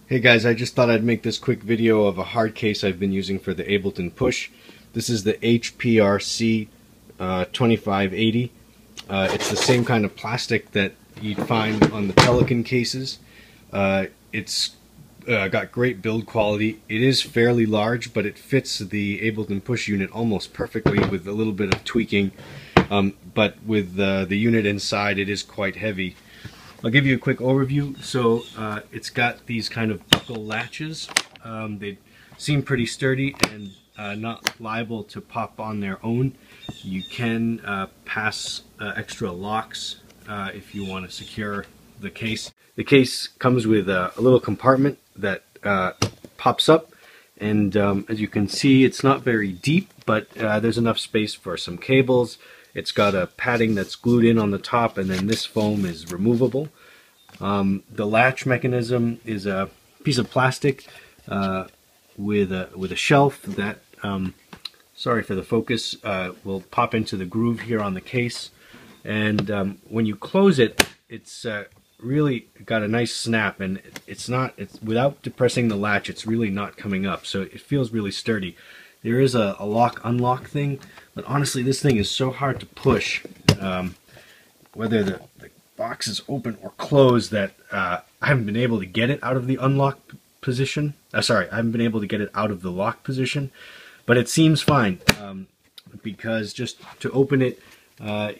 Hey guys, I just thought I'd make this quick video of a hard case I've been using for the Ableton Push. This is the HPRC 2580. It's the same kind of plastic that you'd find on the Pelican cases. It's got great build quality. It is fairly large, but it fits the Ableton Push unit almost perfectly with a little bit of tweaking. But with the unit inside, it is quite heavy. I'll give you a quick overview. So it's got these kind of buckle latches. They seem pretty sturdy and not liable to pop on their own. You can pass extra locks if you want to secure the case. The case comes with a little compartment that pops up, and as you can see, it's not very deep, but there's enough space for some cables. It's got a padding that's glued in on the top, and then this foam is removable. The latch mechanism is a piece of plastic with a shelf that, sorry for the focus, will pop into the groove here on the case. And when you close it, it's really got a nice snap, and it's without depressing the latch, it's really not coming up, so it feels really sturdy. There is a lock-unlock thing, but honestly this thing is so hard to push, whether the box is open or closed, that I haven't been able to get it out of the unlock position. Sorry, I haven't been able to get it out of the lock position, but it seems fine, because just to open it,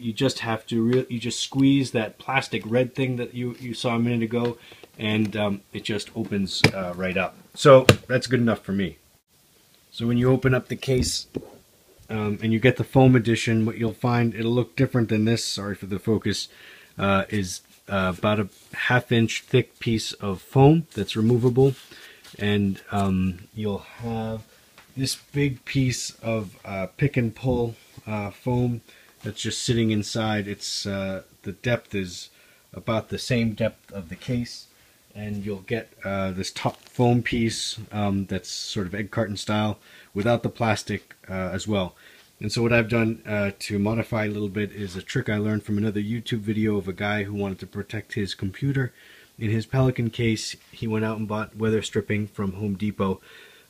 you just have to you just squeeze that plastic red thing that you saw a minute ago, and it just opens right up. So that's good enough for me. So when you open up the case and you get the foam edition, what you'll find, it'll look different than this, sorry for the focus, is about a ½ inch thick piece of foam that's removable, and you'll have this big piece of pick and pull foam that's just sitting inside. It's the depth is about the same depth of the case, and you'll get this top foam piece that's sort of egg carton style without the plastic as well. And so what I've done to modify a little bit is a trick I learned from another YouTube video of a guy who wanted to protect his computer. In his Pelican case, he went out and bought weather stripping from Home Depot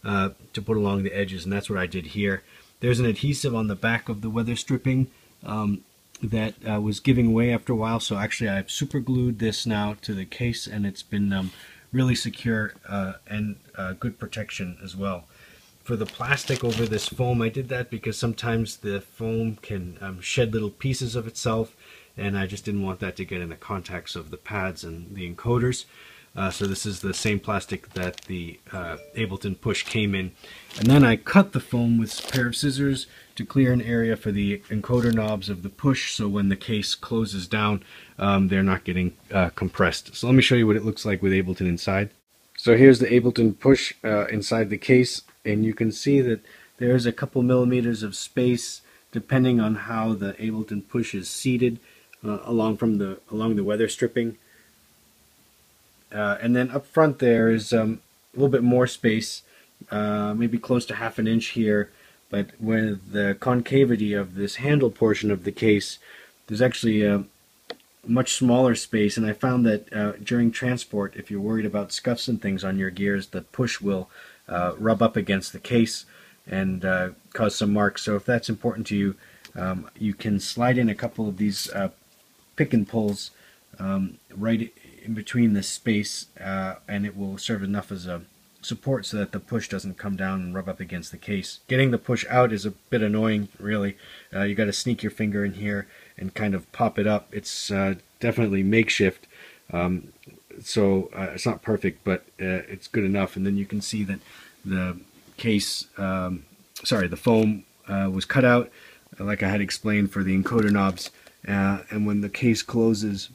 to put along the edges, and that's what I did here. There's an adhesive on the back of the weather stripping that was giving way after a while, so actually I've super glued this now to the case, and it's been really secure and good protection as well. For the plastic over this foam, I did that because sometimes the foam can shed little pieces of itself, and I just didn't want that to get in the contacts of the pads and the encoders. So this is the same plastic that the Ableton Push came in. And then I cut the foam with a pair of scissors to clear an area for the encoder knobs of the Push, so when the case closes down, they're not getting compressed. So let me show you what it looks like with Ableton inside. So here's the Ableton Push inside the case, and you can see that there's a couple millimeters of space depending on how the Ableton Push is seated along the weather stripping. And then up front there is a little bit more space, maybe close to ½ inch here, but with the concavity of this handle portion of the case, there's actually a much smaller space, and I found that during transport, if you're worried about scuffs and things on your gears, the Push will rub up against the case and cause some marks. So if that's important to you, you can slide in a couple of these pick and pulls right in between this space, and it will serve enough as a support so that the Push doesn't come down and rub up against the case. Getting the Push out is a bit annoying, really. You got to sneak your finger in here and kind of pop it up. It's definitely makeshift, so it's not perfect, but it's good enough. And then you can see that the case, the foam was cut out, like I had explained, for the encoder knobs, and when the case closes,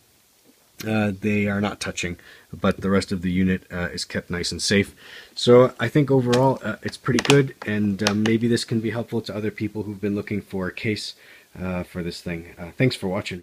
they are not touching, but the rest of the unit is kept nice and safe. So I think overall it's pretty good, and maybe this can be helpful to other people who've been looking for a case for this thing. Thanks for watching.